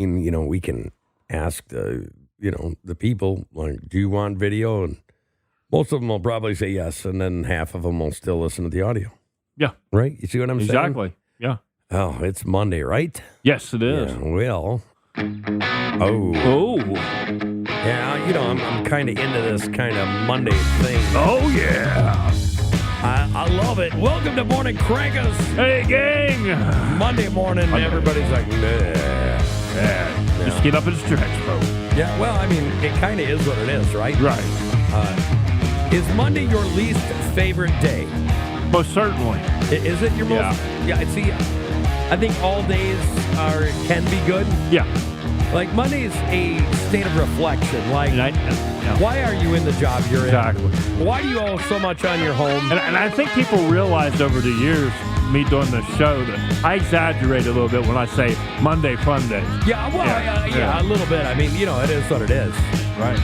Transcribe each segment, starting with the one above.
We can ask the people, like, do you want video? And most of them will probably say yes, and then half of them will still listen to the audio. Yeah. Right? You see what I'm saying? Exactly. Yeah. Oh, it's Monday, right? Yes, it is. Yeah, well. Oh. Yeah, I'm kind of into this kind of Monday thing. Oh, yeah. I love it. Welcome to Morning Crankers. Hey, gang. Monday morning, everybody's like, nah. Yeah. Just get up and stretch, folks. Yeah, well, it kind of is what it is, right? Right. Is Monday your least favorite day? Most certainly. Is it your most? Yeah, see, I think all days can be good. Yeah. Like, Monday is a state of reflection. Like, why are you in the job you're in? Why do you owe so much on your home? And I think people realized over the years, me doing this show, that I exaggerate a little bit when I say Monday fun day. Yeah, well, a little bit. It is what it is. Right.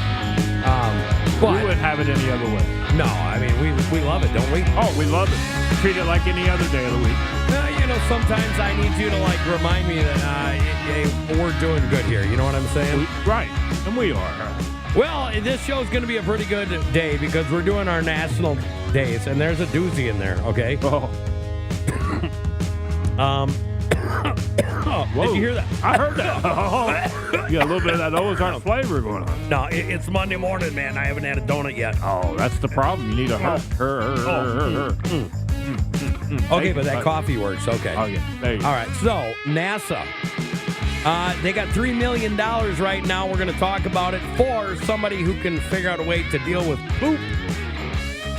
But we wouldn't have it any other way. No, we love it, don't we? Oh, we love it. Treat it like any other day of the week. Sometimes I need you to, remind me that we're doing good here. You know what I'm saying? Right. And we are. Well, this show's going to be a pretty good day because we're doing our national days, and there's a doozy in there, okay? Oh. Did you hear that? I heard that. You got a little bit of that Ozark flavor going on. No, it's Monday morning, man. I haven't had a donut yet. Oh, that's the problem. You need a Okay, but that coffee works. Okay. Oh, yeah. There you go. All right, so NASA. They got $3 million right now. We're going to talk about it for somebody who can figure out a way to deal with poop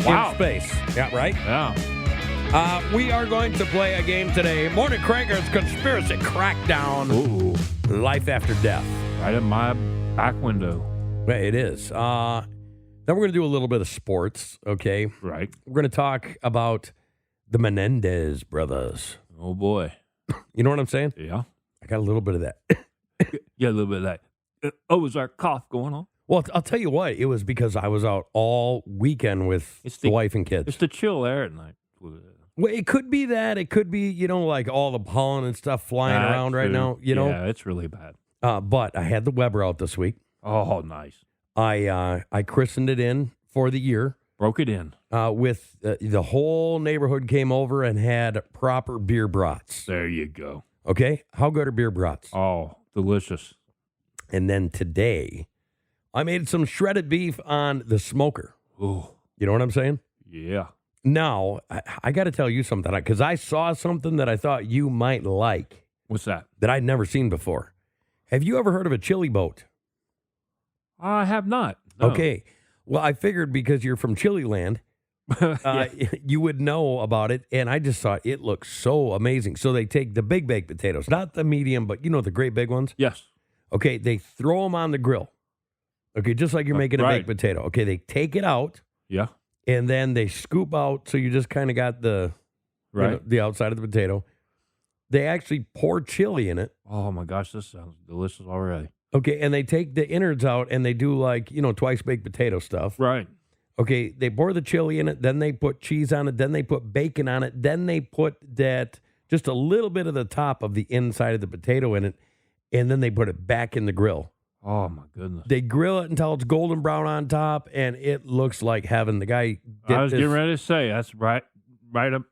in space. Yeah, right? Yeah. We are going to play a game today. Morning Crankers Conspiracy Crackdown. Ooh. Life After Death. Right in my back window. It is. Then we're going to do a little bit of sports, okay? Right. We're going to talk about the Menendez brothers. Oh, boy. You know what I'm saying? Yeah. I got a little bit of that. Yeah, a little bit of that. Ozark cough going on. Well, I'll tell you what. It was because I was out all weekend with the wife and kids. It's the chill air at night. Well, it could be that. It could be, like all the pollen and stuff flying around right now, Yeah, it's really bad. But I had the Weber out this week. Oh, nice. I christened it in for the year. Broke it in. With the whole neighborhood came over and had proper beer brats. There you go. Okay? How good are beer brats? Oh, delicious. And then today, I made some shredded beef on the smoker. Ooh. You know what I'm saying? Yeah. Now, I got to tell you something, because I saw something that I thought you might like. What's that? That I'd never seen before. Have you ever heard of a chili boat? I have not. No. Okay. Well, I figured because you're from Chili Land, you would know about it, and I just thought it looked so amazing. So they take the big baked potatoes, not the medium, but the great big ones? Yes. Okay, they throw them on the grill. Okay, just like you're making a baked potato. Okay, they take it out. Yeah. And then they scoop out, so you just kind of got the outside of the potato. They actually pour chili in it. Oh, my gosh, this sounds delicious already. Okay, and they take the innards out, and they do twice baked potato stuff. Right. Okay, they pour the chili in it, then they put cheese on it, then they put bacon on it, then they put just a little bit of the top of the inside of the potato in it, and then they put it back in the grill. Oh, my goodness. They grill it until it's golden brown on top, and it looks like heaven. The guy I was getting ready to say, that's right up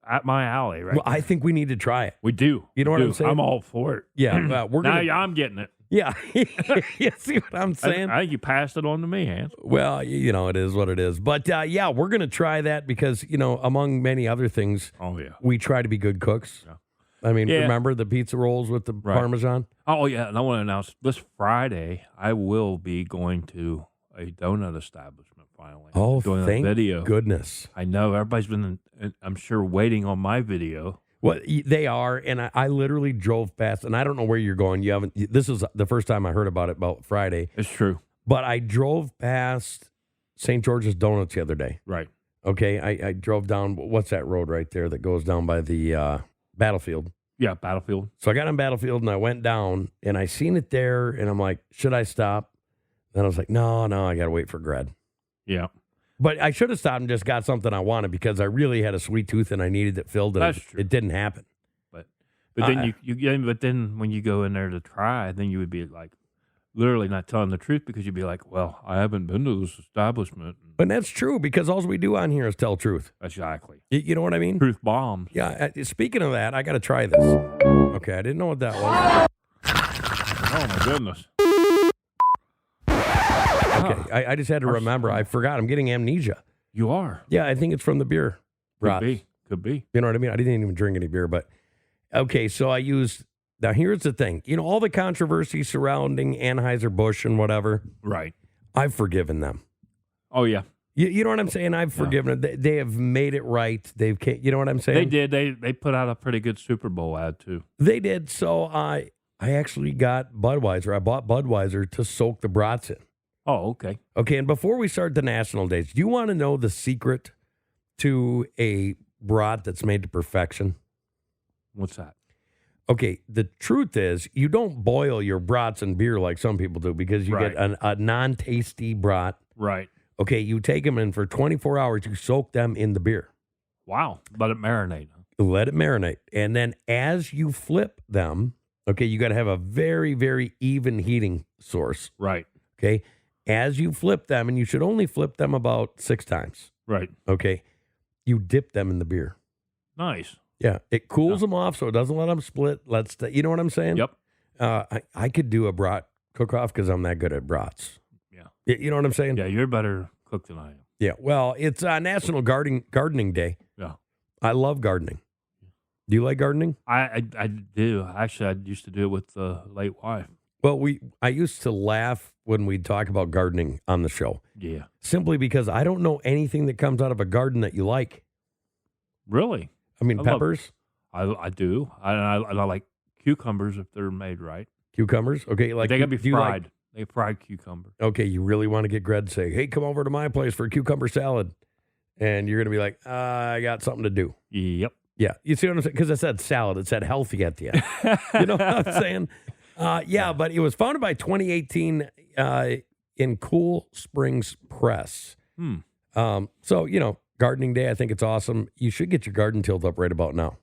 at my alley, right? Well, I think we need to try it. We do. You know what I'm saying? I'm all for it. Yeah. I'm getting it. Yeah. You see what I'm saying? I think you passed it on to me, Hans. Well, it is what it is. But, we're going to try that because, among many other things, we try to be good cooks. Yeah. Remember the pizza rolls with the Parmesan? Oh, yeah. And I want to announce this Friday, I will be going to a donut establishment finally. Oh, doing thank a video. Goodness. I know. Everybody's been, I'm sure, waiting on my video. Well, they are, and I literally drove past, and I don't know where you're going. This is the first time I heard about Friday. It's true. But I drove past St. George's Donuts the other day. Right. Okay, I drove down, what's that road right there that goes down by the Battlefield? Yeah, Battlefield. So I got on Battlefield, and I went down, and I seen it there, and I'm like, should I stop? Then I was like, no, I got to wait for Gred. Yeah. But I should have stopped and just got something I wanted because I really had a sweet tooth, and I needed it filled, and That's true. It didn't happen. But But then but then when you go in there to try, then you would be like literally not telling the truth because you'd be like, well, I haven't been to this establishment. But that's true because all we do on here is tell truth. Exactly. You know what I mean? Truth bombs. Yeah. Speaking of that, I got to try this. Okay, I didn't know what that was. Oh my goodness. Okay, I just had to remember. I forgot. I'm getting amnesia. You are. Yeah, I think it's from the beer. Could be. You know what I mean? I didn't even drink any beer, but okay. So I used. Now here's the thing. You know all the controversy surrounding Anheuser-Busch and whatever. Right. I've forgiven them. Oh yeah. You know what I'm saying? I've forgiven them. They have made it right. You know what I'm saying? They did. They put out a pretty good Super Bowl ad too. They did. So I actually got Budweiser. I bought Budweiser to soak the brats in. Oh, okay. Okay, and before we start the national days, do you want to know the secret to a brat that's made to perfection? What's that? Okay, the truth is you don't boil your brats in beer like some people do because you get a non-tasty brat. Right. Okay, you take them in for 24 hours, you soak them in the beer. Wow. Let it marinate. Let it marinate. And then as you flip them, okay, you got to have a very, very even heating source. Right. Okay. As you flip them, and you should only flip them about 6 times. Right. Okay. You dip them in the beer. Nice. Yeah. It cools them off so it doesn't let them split. You know what I'm saying? Yep. I could do a brat cook-off because I'm that good at brats. Yeah. You know what I'm saying? Yeah, you're a better cook than I am. Yeah. Well, it's National Gardening Day. Yeah. I love gardening. Do you like gardening? I do. Actually, I used to do it with the late wife. Well, I used to laugh when we'd talk about gardening on the show. Yeah. Simply because I don't know anything that comes out of a garden that you like. Really? I mean, peppers? I do. I like cucumbers if they're made right. Cucumbers? Okay. Like they got to be fried. They fried cucumber. Okay, you really want to get Greg to say, hey, come over to my place for a cucumber salad. And you're going to be like, I got something to do. Yep. Yeah. You see what I'm saying? Because it said salad. It said healthy at the end. You know what I'm saying? Yeah, but it was founded by 2018 in Cool Springs Press. So, gardening day, I think it's awesome. You should get your garden tilled up right about now.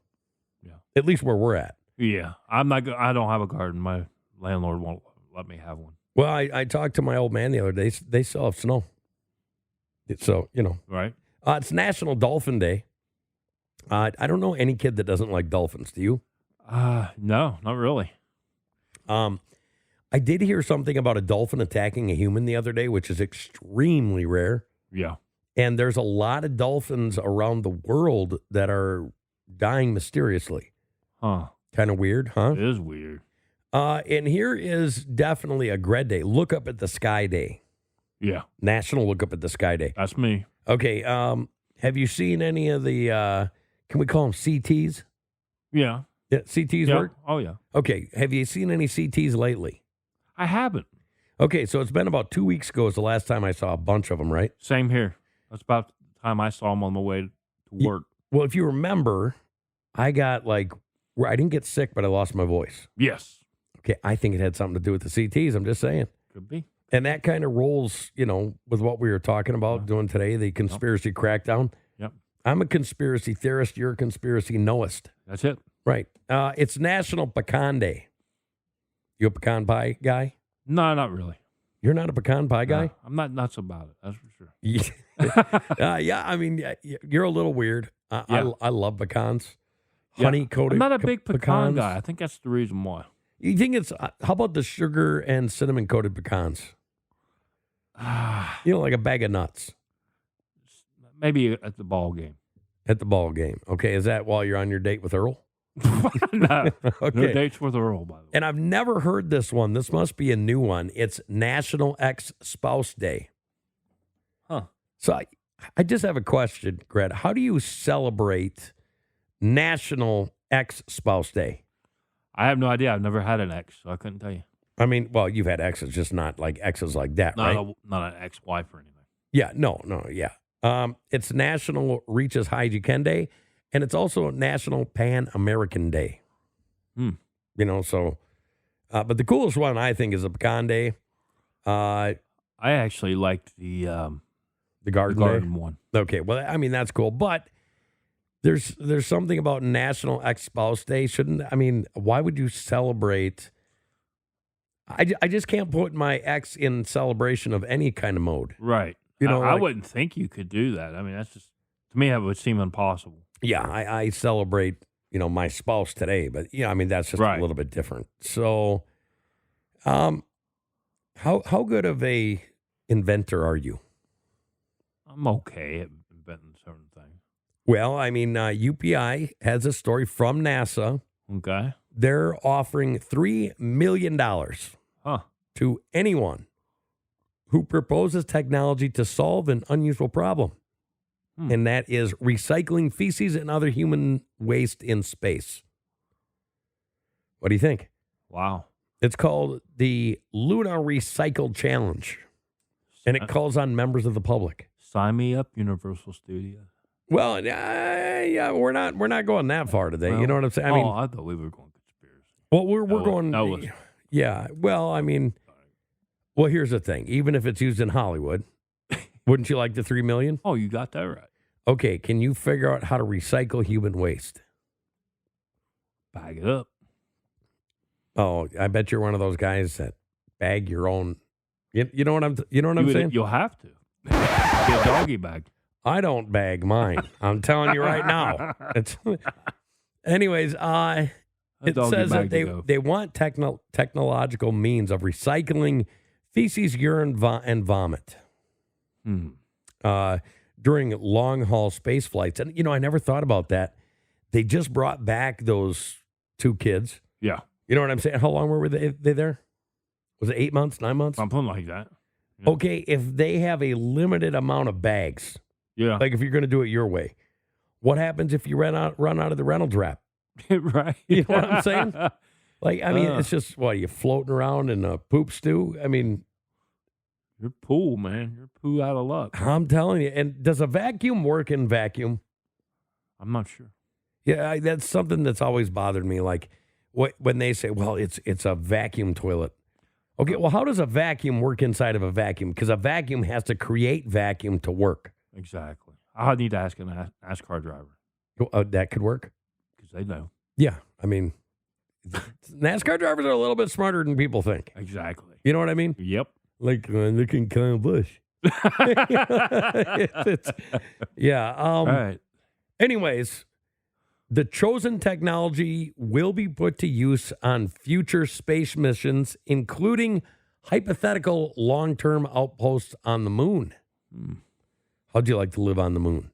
Yeah. At least where we're at. Yeah. I don't have a garden. My landlord won't let me have one. Well, I talked to my old man the other day. They still have snow. So, Right. It's National Dolphin Day. I don't know any kid that doesn't like dolphins. Do you? No, not really. I did hear something about a dolphin attacking a human the other day, which is extremely rare. Yeah. And there's a lot of dolphins around the world that are dying mysteriously. Huh. Kind of weird, huh? It is weird. And here is definitely a Gred Day. Look up at the sky day. Yeah. National Look Up at the Sky Day. That's me. Okay. Have you seen any of the, can we call them CTs? Yeah. Yeah, CTs Yeah. work? Oh, yeah. Okay. Have you seen any CTs lately? I haven't. Okay. So it's been about 2 weeks ago is the last time I saw a bunch of them, right? Same here. That's about the time I saw them on my way to work. Well, if you remember, I got I didn't get sick, but I lost my voice. Yes. Okay. I think it had something to do with the CTs. I'm just saying. Could be. And that kind of rolls, with what we were talking about doing today, the conspiracy crackdown. Yep. I'm a conspiracy theorist. You're a conspiracy knowist. That's it. Right. It's National Pecan Day. You a pecan pie guy? No, not really. You're not a pecan pie guy? No, I'm not nuts about it. That's for sure. Yeah, I mean, you're a little weird. I love pecans. Yeah. Honey-coated I'm not a big pecan pecans. guy. I think that's the reason why. You think it's, how about the sugar and cinnamon-coated pecans? Like a bag of nuts. Maybe at the ball game. At the ball game. Okay, is that while you're on your date with Earl? No. Okay. No dates with Earl, by the way. And I've never heard this one. This must be a new one. It's National Ex-Spouse Day. Huh. So I just have a question, Greg. How do you celebrate National Ex-Spouse Day? I have no idea. I've never had an ex, so I couldn't tell you. I mean, well, you've had exes, just not like exes like that, right? Not an ex-wife or anything. Yeah, no, yeah. It's National Reach as High as You Can Day, and it's also National Pan-American Day. So, but the coolest one, I think, is the Pecan Day. I actually liked the garden one. Okay, well, I mean, that's cool. But There's something about National Ex-Spouse Day. Why would you celebrate? I just can't put my ex in celebration of any kind of mode. Right. I wouldn't think you could do that. I mean, that's just, to me, it would seem impossible. Yeah, I celebrate, my spouse today, but that's just Right. a little bit different. So, how good of a inventor are you? I'm okay at inventing certain things. Well, UPI has a story from NASA. Okay. They're offering $3 million to anyone who proposes technology to solve an unusual problem. And that is recycling feces and other human waste in space. What do you think? Wow. It's called the Luna Recycle Challenge, and it calls on members of the public. Sign me up, Universal Studios. Well, yeah, we're not going that far today. Well, you know what I'm saying? I thought we were going conspiracy. Well, we're going. Yeah. Well, well, here's the thing. Even if it's used in Hollywood, wouldn't you like the $3 million? Oh, you got that right. Okay. Can you figure out how to recycle human waste? Bag it up. Oh, I bet you're one of those guys that bag your own. You know what I'm saying? You'll have to get a doggy bag. I don't bag mine. I'm telling you right now. Anyways, it says that they want technological means of recycling feces, urine, and vomit during long-haul space flights. And, I never thought about that. They just brought back those 2 kids. Yeah. You know what I'm saying? How long were they there? Was it 8 months, 9 months? Something like that. Yeah. Okay, if they have a limited amount of bags, like if you're going to do it your way, what happens if you run out of the Reynolds wrap? Right. You know what I'm saying? It's just, you floating around in a poop stew? You're poo, man. You're poo out of luck. I'm telling you. And does a vacuum work in vacuum? I'm not sure. Yeah, that's something that's always bothered me. Like when they say, well, it's a vacuum toilet. Okay, well, how does a vacuum work inside of a vacuum? Because a vacuum has to create vacuum to work. Exactly. I need to ask a NASCAR driver. That could work? Because they know. Yeah. NASCAR drivers are a little bit smarter than people think. Exactly. You know what I mean? Yep. Like looking Kyle Busch. Yeah. All right. Anyways, the chosen technology will be put to use on future space missions, including hypothetical long-term outposts on the moon. How'd you like to live on the moon?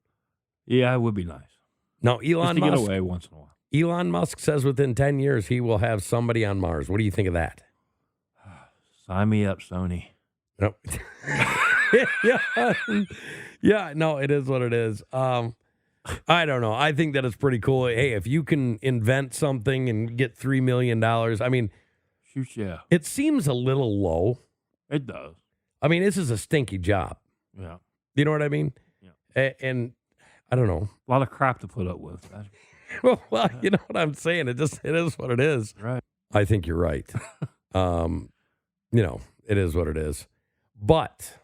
Yeah, it would be nice. Now, Elon Just to Musk, get away once in a while. Elon Musk says within 10 years he will have somebody on Mars. What do you think of that? Sign me up, Sony. Nope. Yeah, no, it is what it is. I don't know. I think that it's pretty cool. Hey, if you can invent something and get $3 million, shoot, yeah. It seems a little low. It does. This is a stinky job. Yeah. You know what I mean? Yeah. And I don't know. A lot of crap to put up with. Well, you know what I'm saying? It is what it is. Right. I think you're right. It is what it is. But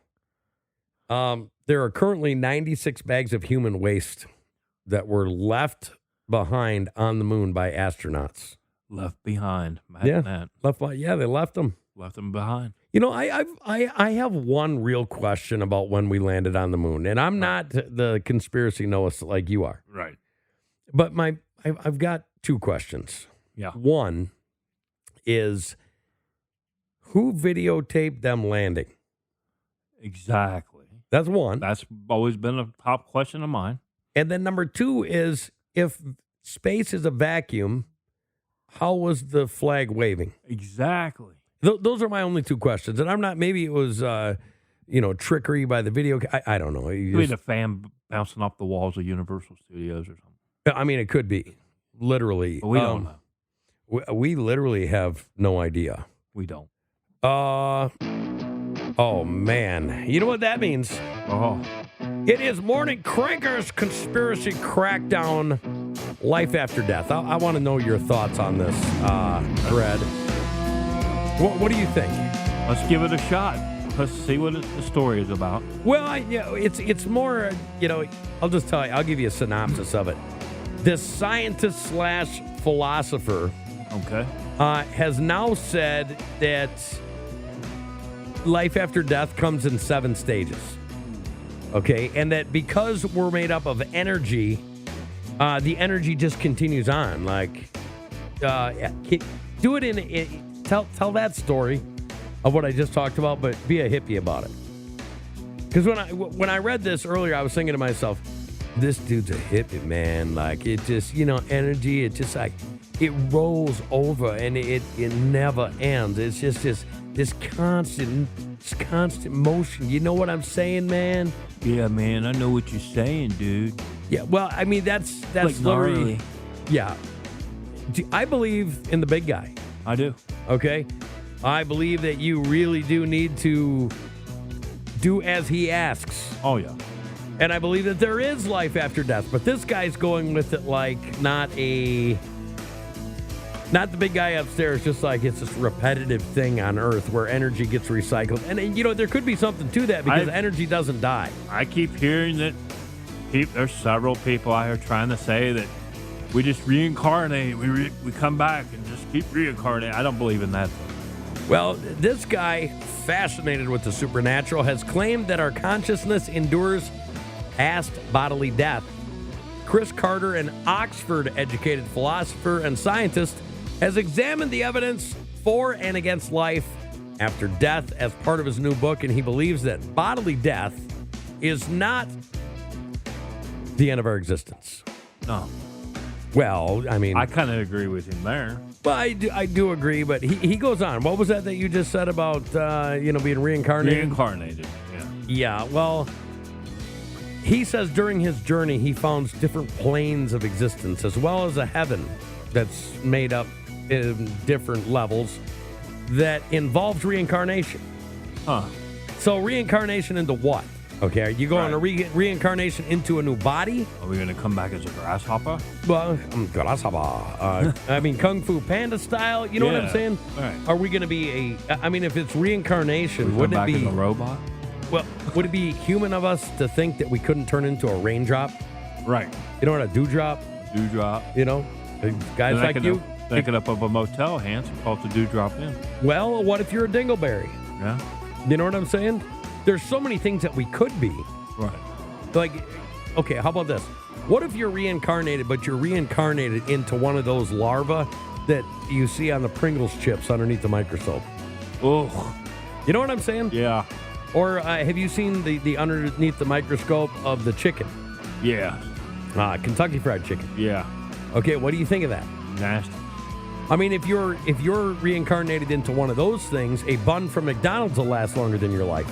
there are currently 96 bags of human waste that were left behind on the moon by astronauts. Left behind. Imagine that. Yeah, they left them. Left them behind. I have one real question about when we landed on the moon, and I'm not the conspiracy knowist like you are. Right. But I've got 2 questions. Yeah. One is, who videotaped them landing? Exactly. That's one. That's always been a top question of mine. And then number 2 is, if space is a vacuum, how was the flag waving? Exactly. Those are my only 2 questions. And I'm not, maybe it was, trickery by the video. I don't know. You mean a fan bouncing off the walls of Universal Studios or something? It could be. Literally. But we don't know. We literally have no idea. We don't. Oh, man. You know what that means? Oh. It is Morning Crankers Conspiracy Crackdown, Life After Death. I want to know your thoughts on this thread. What do you think? Let's give it a shot. Let's see what the story is about. Well, it's more, I'll just tell you, I'll give you a synopsis of it. this scientist slash philosopher Okay. has now said that life after death comes in 7 stages. Okay, and that because we're made up of energy, the energy just continues on. Like, do it tell that story of what I just talked about, but be a hippie about it. Because when I read this earlier, I was thinking to myself, this dude's a hippie, man. Like, it just, energy, it just like, it rolls over and it never ends. It's just this constant motion. You know what I'm saying, man? Yeah, man, I know what you're saying, dude. Yeah, well, I mean, that's Like literally, gnarly. yeah. I believe in the big guy, I do. okay? I believe that you really do need to do as he asks. Oh, yeah. And I believe that there is life after death, but this guy's going with it like not the big guy upstairs, just like it's this repetitive thing on Earth where energy gets recycled. And there could be something to that because energy doesn't die. I keep hearing that there's several people out here trying to say that we just reincarnate, we come back and just keep reincarnating. I don't believe in that. Well, this guy, fascinated with the supernatural, has claimed that our consciousness endures past bodily death. Chris Carter, an Oxford-educated philosopher and scientist, has examined the evidence for and against life after death as part of his new book, and he believes that bodily death is not the end of our existence. No. Well, I mean, I kind of agree with him there. well, I do agree, but he goes on. What was that you just said about being reincarnated? Reincarnated, yeah. Yeah, well, he says during his journey he found different planes of existence as well as a heaven that's made up in different levels that involves reincarnation. Huh. So reincarnation into what? Okay, are you going to reincarnation into a new body? Are we going to come back as a grasshopper? Well, grasshopper. I mean, Kung Fu Panda style. You know what I'm saying? Right. Are we going to be if it's reincarnation, Would would it be as a robot? Well, would it be human of us to think that we couldn't turn into a raindrop? Right. You know what a dewdrop? Dewdrop. Guys like you. Thinking up of a motel, Hans, and called the dewdrop in. Well, what if you're a dingleberry? Yeah. You know what I'm saying? There's so many things that we could be. Right. Like, okay, how about this? What if you're reincarnated, but you're reincarnated into one of those larvae that you see on the Pringles chips underneath the microscope? Oh. You know what I'm saying? Yeah. Or have you seen the underneath the microscope of the chicken? Yeah. Kentucky Fried Chicken. Yeah. Okay, what do you think of that? Nasty. I mean, if you're reincarnated into one of those things, a bun from McDonald's will last longer than your life.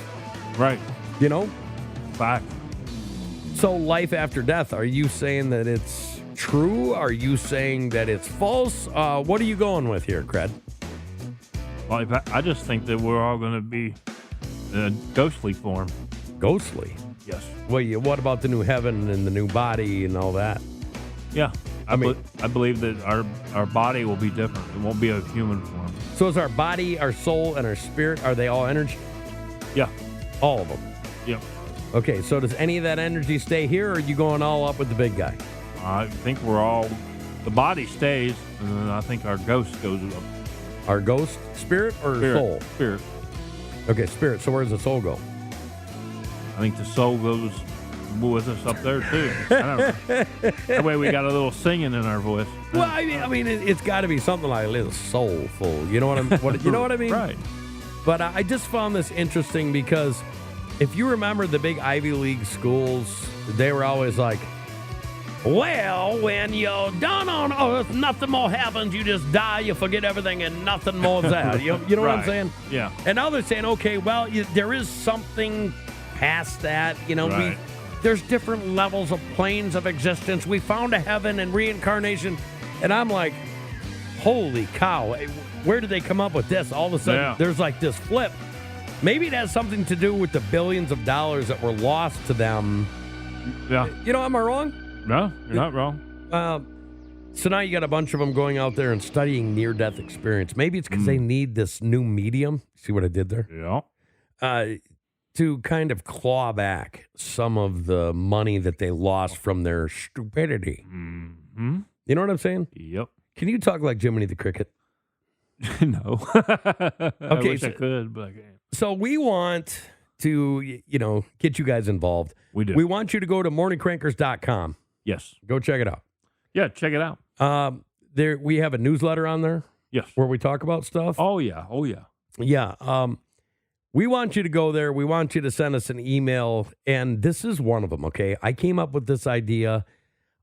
Right. You know? Fact. So life after death, are you saying that it's true? Are you saying that it's false? What are you going with here, Cred? Well, I just think that we're all going to be in a ghostly form. Ghostly? Yes. Well, what about the new heaven and the new body and all that? Yeah. I believe that our body will be different. It won't be a human form. So is our body, our soul, and our spirit, are they all energy? Yeah. All of them? Yeah. Okay, so does any of that energy stay here, or are you going all up with the big guy? I think the body stays, and then I think our ghost goes up. Our ghost, spirit, or soul? Spirit. Okay, spirit. So where does the soul go? I think the soul goes with us up there too. I don't know. That way we got a little singing in our voice. Well, I mean, it's got to be something like a little soulful. You know what you know what I mean? Right. But I just found this interesting because if you remember the big Ivy League schools, they were always like, well, when you're done on Earth, nothing more happens. You just die, you forget everything, and nothing more is there. You know what I'm saying? Yeah. And now they're saying, okay, well, there is something past that. Right. There's different levels of planes of existence. We found a heaven and reincarnation. And I'm like, holy cow, where did they come up with this? All of a sudden, there's like this flip. Maybe it has something to do with the billions of dollars that were lost to them. Yeah. Am I wrong? No, you're not wrong. So now you got a bunch of them going out there and studying near-death experience. Maybe it's because they need this new medium. See what I did there? Yeah. To kind of claw back some of the money that they lost from their stupidity. Mm-hmm. You know what I'm saying? Yep. Can you talk like Jiminy the Cricket? No. I wish I could, but I can't. So we want to, get you guys involved. We do. We want you to go to morningcrankers.com. Yes. Go check it out. Yeah, check it out. We have a newsletter on there. Yes. Where we talk about stuff. Oh, yeah. Oh, yeah. Yeah. We want you to go there. We want you to send us an email. And this is one of them, okay? I came up with this idea.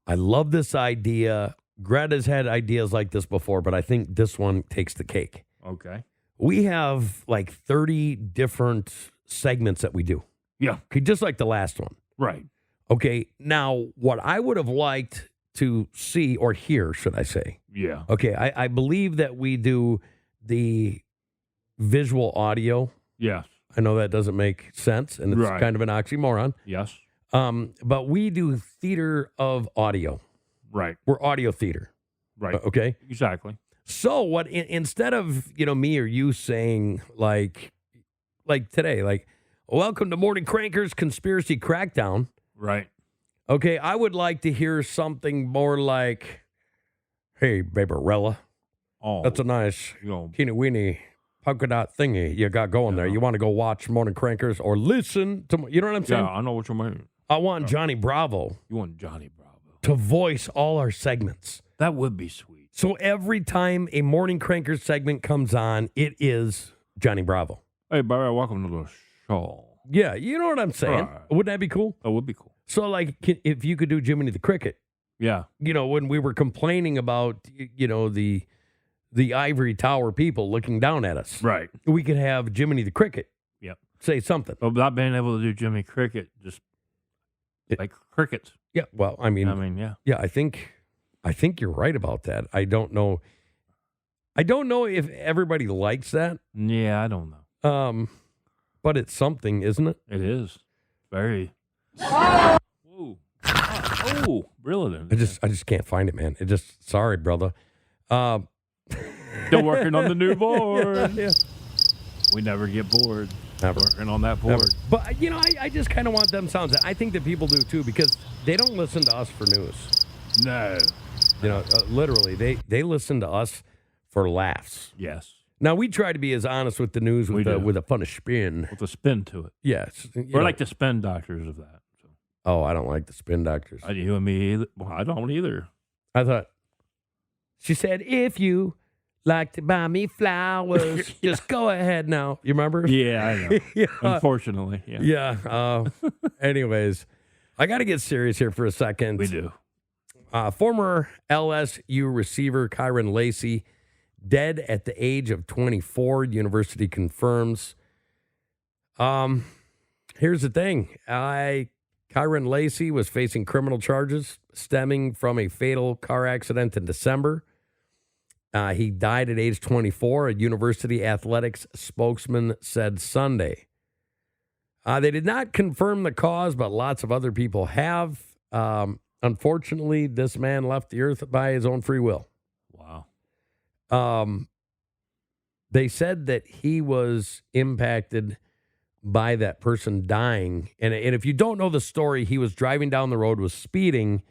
I love this idea. Greta's had ideas like this before, but I think this one takes the cake. Okay. We have like 30 different segments that we do. Yeah. Okay, just like the last one. Right. Okay, now what I would have liked to see or hear, should I say? Yeah. Okay, I believe that we do the visual audio. Yes. I know that doesn't make sense, and it's kind of an oxymoron. Yes. But we do theater of audio. Right. We're audio theater. Right. Okay? Exactly. So what instead of, me or you saying like today, like, welcome to Morning Crankers Conspiracy Crackdown. Right. Okay, I would like to hear something more like, hey, Babarella, that's a nice teeny weeny polka dot thingy you got going there. You want to go watch Morning Crankers or listen to, you know what I'm saying? Yeah, I know what you mean. I want Johnny Bravo. You want Johnny Bravo to voice all our segments. That would be sweet. So every time a Morning Crankers segment comes on, it is Johnny Bravo. Hey, Barry, welcome to the show. Yeah, you know what I'm saying? Right. Wouldn't that be cool? That would be cool. So, like, if you could do Jiminy the Cricket. Yeah. When we were complaining about, the ivory tower people looking down at us. Right. We could have Jiminy the Cricket. Yep. Say something. But not being able to do Jimmy Cricket, just like crickets. Yeah, well, I mean, yeah. Yeah, I think you're right about that. I don't know if everybody likes that. Yeah, I don't know. But it's something, isn't it? It is. Very. Whoa. Oh, brilliant. I just can't find it, man. Sorry, brother. Still working on the new board. Yeah. We never get bored. Never. Working on that board. Never. But, I just kind of want them sounds. I think that people do, too, because they don't listen to us for news. No. Literally, they listen to us for laughs. Yes. Now, we try to be as honest with the news with a fun spin. With a spin to it. Yes. We're like the spin doctors of that. So. Oh, I don't like the spin doctors. You and me either. Well, I don't either. I thought, she said, if you like to buy me flowers, just go ahead now. You remember? Yeah, I know. Yeah. Unfortunately, yeah. Yeah. Anyways, I got to get serious here for a second. We do. Former LSU receiver Kyron Lacey, dead at the age of 24, university confirms. Here's the thing. Kyron Lacey was facing criminal charges stemming from a fatal car accident in December. He died at age 24, a university athletics spokesman said Sunday. They did not confirm the cause, but lots of other people have. Unfortunately, this man left the earth by his own free will. Wow. They said that he was impacted by that person dying. And if you don't know the story, he was driving down the road, was speeding,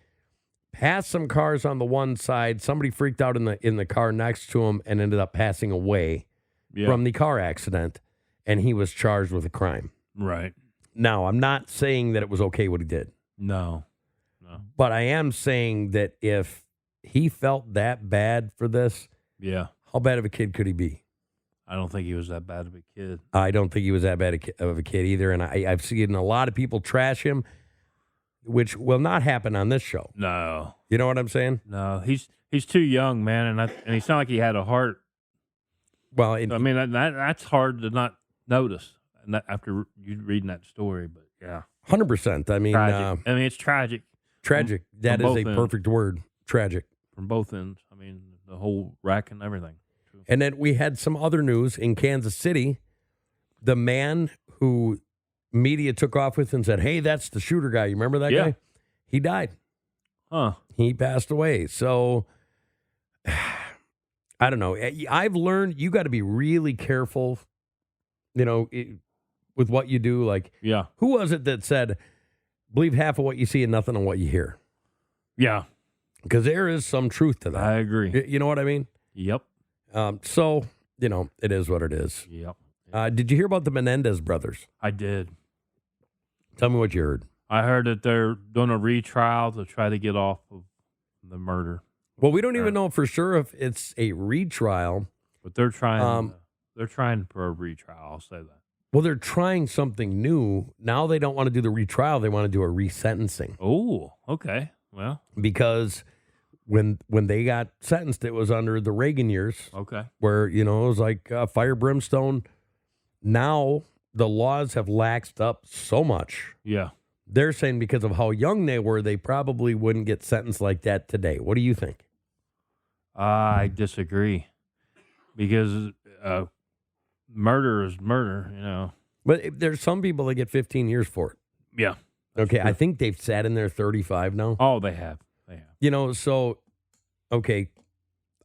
passed some cars on the one side. Somebody freaked out in the car next to him and ended up passing away from the car accident. And he was charged with a crime. Right. Now, I'm not saying that it was okay what he did. No. But I am saying that if he felt that bad for this, how bad of a kid could he be? I don't think he was that bad of a kid. I don't think he was that bad of a kid either. And I've seen a lot of people trash him, which will not happen on this show. No. You know what I'm saying? No. He's too young, man, and he sounded like he had a heart. Well, that's hard to not notice after you reading that story. But yeah, 100%. I mean, it's tragic. Tragic. That is a perfect word. Tragic. From both ends. I mean, the whole wreck and everything. And then we had some other news in Kansas City. The man who media took off with and said, hey, that's the shooter guy. You remember that guy? He died. Huh. He passed away. So, I don't know. I've learned you got to be really careful, with what you do. Like, who was it that said, believe half of what you see and nothing on what you hear? Yeah. Because there is some truth to that. I agree. You know what I mean? Yep. So, it is what it is. Yep. Did you hear about the Menendez brothers? I did. Tell me what you heard. I heard that they're doing a retrial to try to get off of the murder. Well, we don't even know for sure if it's a retrial. But they're trying. They're trying for a retrial. I'll say that. Well, they're trying something new. Now they don't want to do the retrial. They want to do a resentencing. Oh, okay. Well, because when they got sentenced, it was under the Reagan years. Okay. Where, it was like fire, brimstone. Now the laws have laxed up so much. Yeah. They're saying because of how young they were, they probably wouldn't get sentenced like that today. What do you think? I disagree. Because murder is murder, But there's some people that get 15 years for it. Yeah. Okay, true. I think they've sat in there 35 now. Oh, they have. They have. So, okay,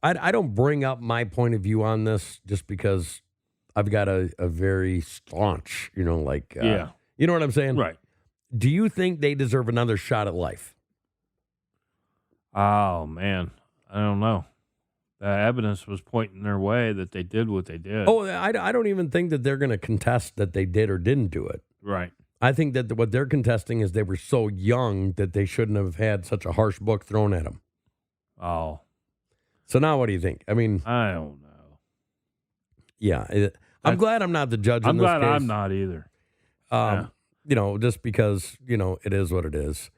I don't bring up my point of view on this just because I've got a very staunch, Yeah. You know what I'm saying? Right. Do you think they deserve another shot at life? Oh, man. I don't know. The evidence was pointing their way that they did what they did. Oh, I don't even think that they're going to contest that they did or didn't do it. Right. I think that what they're contesting is they were so young that they shouldn't have had such a harsh book thrown at them. Oh. So now what do you think? I mean, I don't know. Yeah. I'm glad I'm not the judge in I'm this glad case. I'm not either. Yeah. Just because, it is what it is.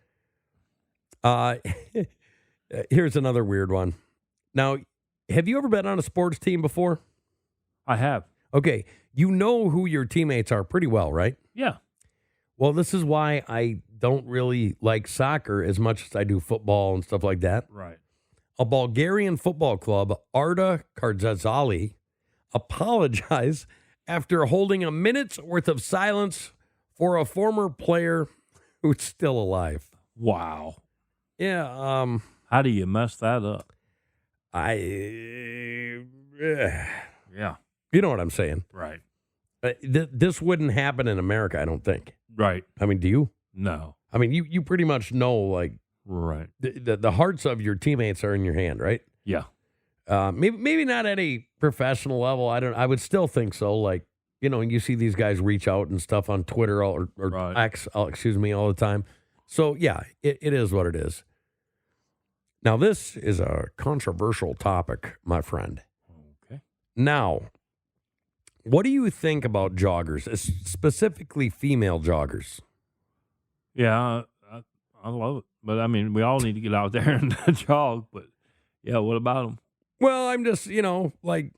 Here's another weird one. Now, have you ever been on a sports team before? I have. Okay. You know who your teammates are pretty well, right? Yeah. Well, this is why I don't really like soccer as much as I do football and stuff like that. Right. A Bulgarian football club, Arda Karzazali, apologized after holding a minute's worth of silence for a former player who's still alive. Wow. Yeah. How do you mess that up? Yeah. You know what I'm saying? Right. This wouldn't happen in America, I don't think. Right. I mean, do you? No. I mean, you pretty much know, like, right. The hearts of your teammates are in your hand, right? Yeah. Maybe not at a professional level. I would still think so. Like, you see these guys reach out and stuff on Twitter or Right. X, all the time. So, yeah, it is what it is. Now, this is a controversial topic, my friend. Okay. Now, what do you think about joggers, specifically female joggers? Yeah, I love it. But, I mean, we all need to get out there and jog. But, yeah, what about them? Well, I'm just, like,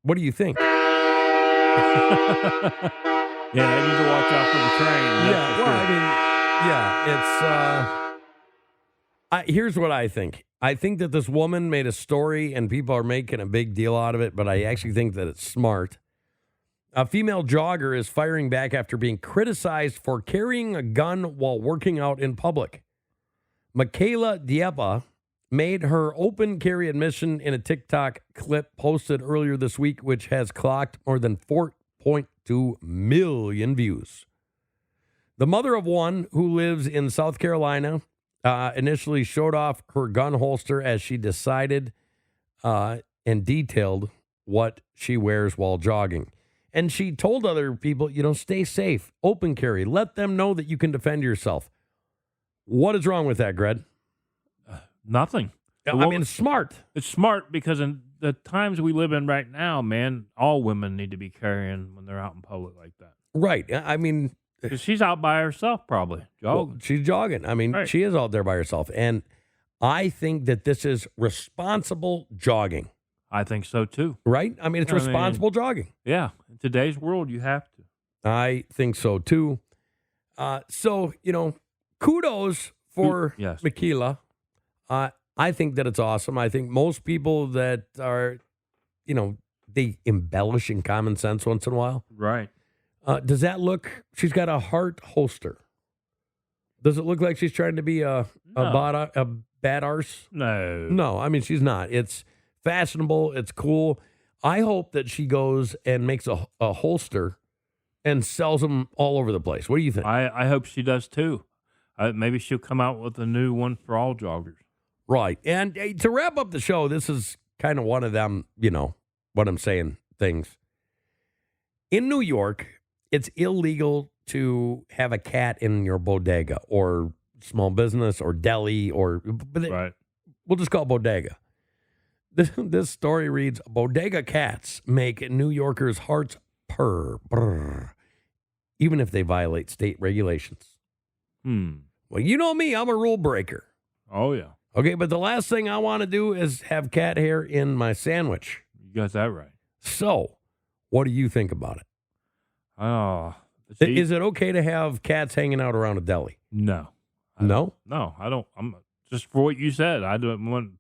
what do you think? Yeah, they need to watch out for the train. Yeah, well, I mean, here's what I think. I think that this woman made a story and people are making a big deal out of it, but I actually think that it's smart. A female jogger is firing back after being criticized for carrying a gun while working out in public. Michaela Diepa made her open carry admission in a TikTok clip posted earlier this week, which has clocked more than 4.2 million views. The mother of one who lives in South Carolina initially showed off her gun holster as she decided and detailed what she wears while jogging. And she told other people, stay safe, open carry, let them know that you can defend yourself. What is wrong with that, Greg? Nothing. I mean, it's smart. It's smart because in the times we live in right now, man, all women need to be carrying when they're out in public like that. Right. I mean, 'cause she's out by herself probably, jogging. Well, she's jogging. I mean, Right. She is out there by herself. And I think that this is responsible jogging. I think so too. Right? I mean, it's responsible jogging. Yeah. In today's world, you have to. I think so too. So, kudos for Yes. Michaela. I think that it's awesome. I think most people that are, they embellish in common sense once in a while. Right. Does that look, she's got a heart holster. Does it look like she's trying to be a bad arse? No. No, I mean, she's not. It's fashionable. It's cool. I hope that she goes and makes a holster and sells them all over the place. What do you think? I hope she does too. Maybe she'll come out with a new one for all joggers. Right. And to wrap up the show, this is kind of one of them, what I'm saying, things. In New York, it's illegal to have a cat in your bodega or small business or deli Right. We'll just call it bodega. This story reads, bodega cats make New Yorkers' hearts purr, even if they violate state regulations. Well, you know me, I'm a rule breaker. Oh, yeah. Okay, but the last thing I want to do is have cat hair in my sandwich. You got that right. So, what do you think about it? Oh. Is it okay to have cats hanging out around a deli? No. No? No, I don't. I'm just for what you said. I don't want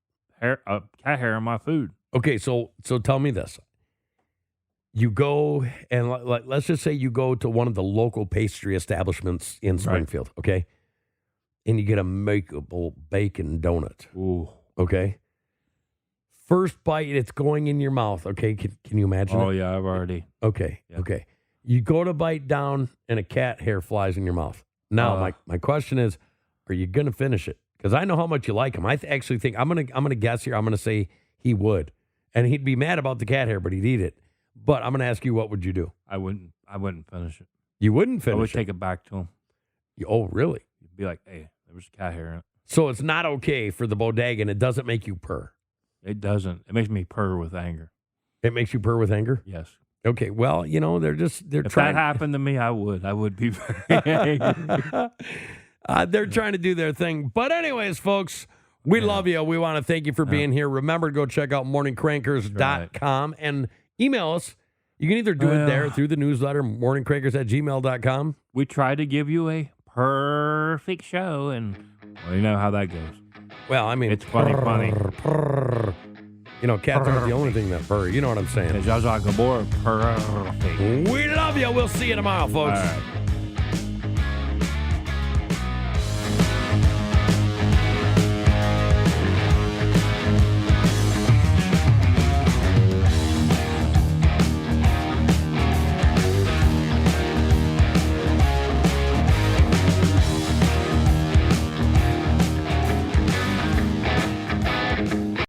cat hair on my food. Okay, so tell me this. You go and let's just say you go to one of the local pastry establishments in Springfield, okay? And you get a makeable bacon donut. Ooh. Okay? First bite, it's going in your mouth, okay? Can you imagine it? Oh, yeah, I've already. Okay, Yeah. okay. You go to bite down and a cat hair flies in your mouth. Now, my question is, are you going to finish it? Because I know how much you like him. I actually think, I'm gonna guess here, I'm going to say he would. And he'd be mad about the cat hair, but he'd eat it. But I'm going to ask you, what would you do? I wouldn't finish it. You wouldn't finish I would it? take it back to him. Oh, really? You'd be like, hey, there was cat hair in it. So it's not okay for the bodega, and it doesn't make you purr. It doesn't. It makes me purr with anger. It makes you purr with anger? Yes. Okay, well, they're If trying. that happened to me, I would be very angry. They're trying to do their thing. But anyways, folks, we love you. We want to thank you for being here. Remember to go check out morningcrankers.com and email us. You can either do it there through the newsletter, morningcrankers@gmail.com. We try to give you a perfect show, and well, you know how that goes. Well, I mean, It's funny. Purr. Cats aren't the only thing that purr. You know what I'm saying? Zsa Zsa Gabor, perfect. We love you. We'll see you tomorrow, folks. All right.